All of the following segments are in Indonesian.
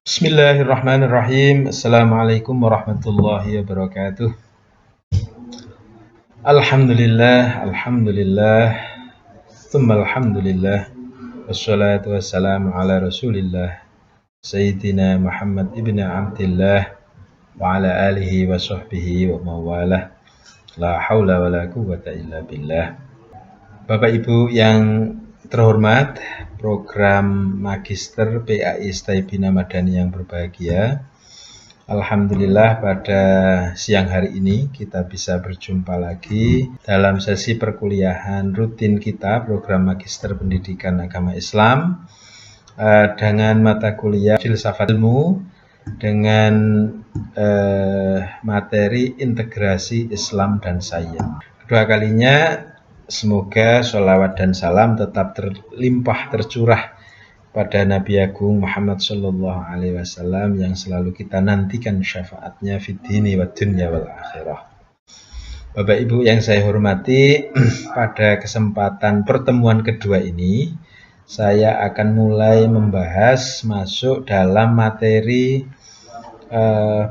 Bismillahirrahmanirrahim. Assalamualaikum warahmatullahi wabarakatuh. Alhamdulillah, tsumma alhamdulillah. Wassalatu wassalamu ala Rasulillah Sayyidina Muhammad ibn Abdillah wa ala alihi wa sahbihi wa mawalah. La haula wa la quwwata illa billah. Bapak Ibu yang terhormat, program Magister PAI Staibina Madani yang berbahagia. Alhamdulillah pada siang hari ini kita bisa berjumpa lagi dalam sesi perkuliahan rutin kita program Magister Pendidikan Agama Islam dengan mata kuliah Filsafat Ilmu dengan materi integrasi Islam dan Sains. Kedua kalinya semoga sholawat dan salam tetap terlimpah tercurah pada Nabi Agung Muhammad Sallallahu Alaihi Wasallam yang selalu kita nantikan syafaatnya fid dini wa dunya wal akhirah. Bapak Ibu yang saya hormati, pada kesempatan pertemuan kedua ini saya akan mulai membahas masuk dalam materi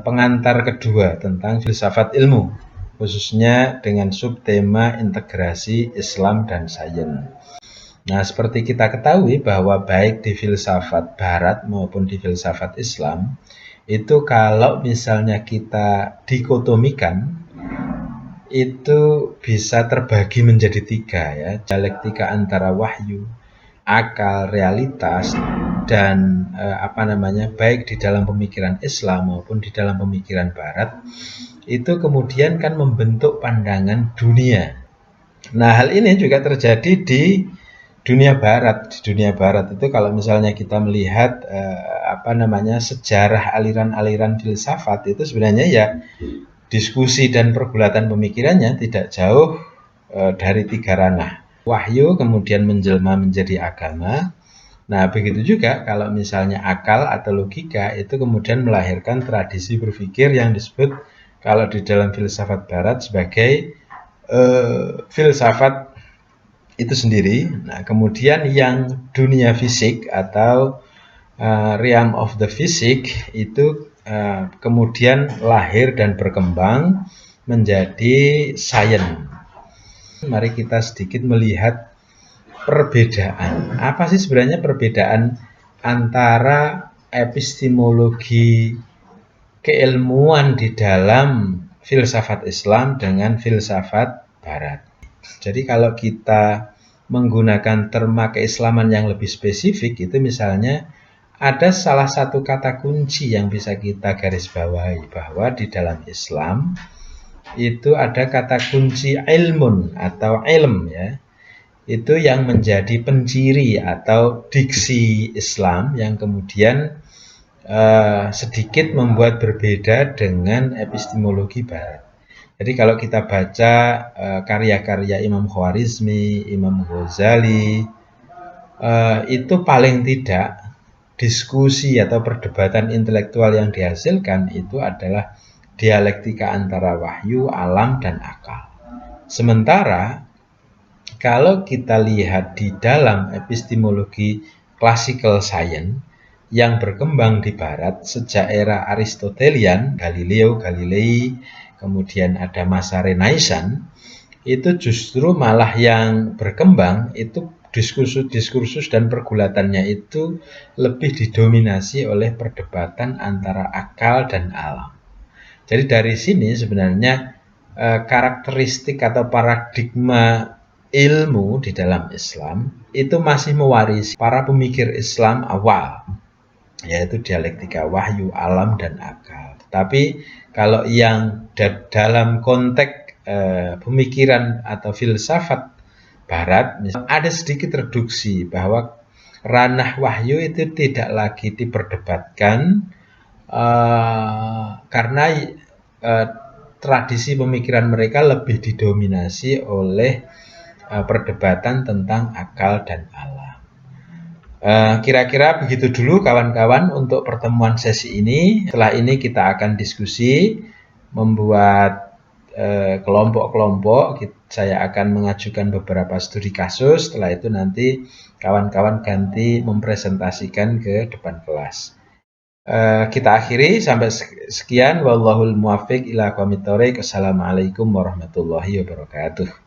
pengantar kedua tentang filsafat ilmu, khususnya dengan subtema integrasi Islam dan Sains. Nah, seperti kita ketahui bahwa baik di filsafat barat maupun di filsafat Islam, itu kalau misalnya kita dikotomikan, itu bisa terbagi menjadi tiga ya. Dialektika antara wahyu, akal, realitas, dan baik di dalam pemikiran Islam maupun di dalam pemikiran barat, itu kemudian kan membentuk pandangan dunia. Nah, hal ini juga terjadi di dunia barat. Di dunia barat itu kalau misalnya kita melihat sejarah aliran-aliran filsafat, itu sebenarnya ya diskusi dan pergulatan pemikirannya tidak jauh dari tiga ranah. Wahyu kemudian menjelma menjadi agama. Nah, begitu juga kalau misalnya akal atau logika itu kemudian melahirkan tradisi berpikir yang disebut kalau di dalam filsafat barat sebagai filsafat itu sendiri. Nah, kemudian yang dunia fisik atau realm of the physic itu kemudian lahir dan berkembang menjadi sains. Mari kita sedikit melihat perbedaan. Apa sih sebenarnya perbedaan antara epistemologi keilmuan di dalam filsafat Islam dengan filsafat barat? Jadi kalau kita menggunakan terma keislaman yang lebih spesifik, itu misalnya ada salah satu kata kunci yang bisa kita garis bawahi, bahwa di dalam Islam itu ada kata kunci ilmun atau ilm ya. Itu yang menjadi penciri atau diksi Islam yang kemudian sedikit membuat berbeda dengan epistemologi barat. Jadi kalau kita baca karya-karya Imam Khwarizmi, Imam Ghazali, itu paling tidak diskusi atau perdebatan intelektual yang dihasilkan itu adalah dialektika antara wahyu, alam, dan akal. Sementara kalau kita lihat di dalam epistemologi classical science yang berkembang di barat sejak era Aristotelian, Galileo Galilei, kemudian ada masa Renaissance, itu justru malah yang berkembang itu diskursus dan pergulatannya itu lebih didominasi oleh perdebatan antara akal dan alam. Jadi dari sini sebenarnya karakteristik atau paradigma ilmu di dalam Islam itu masih mewarisi para pemikir Islam awal, yaitu dialektika wahyu, alam, dan akal. Tapi kalau yang dalam konteks pemikiran atau filsafat barat, ada sedikit reduksi bahwa ranah wahyu itu tidak lagi diperdebatkan karena tradisi pemikiran mereka lebih didominasi oleh perdebatan tentang akal dan alam. Kira-kira begitu dulu kawan-kawan untuk pertemuan sesi ini. Setelah ini kita akan diskusi, membuat kelompok-kelompok. Saya akan mengajukan beberapa studi kasus. Setelah itu nanti kawan-kawan ganti mempresentasikan ke depan kelas. Kita akhiri sampai sekian. Wallahul muwaffiq ila aqwamit thoriq. Assalamualaikum warahmatullahi wabarakatuh.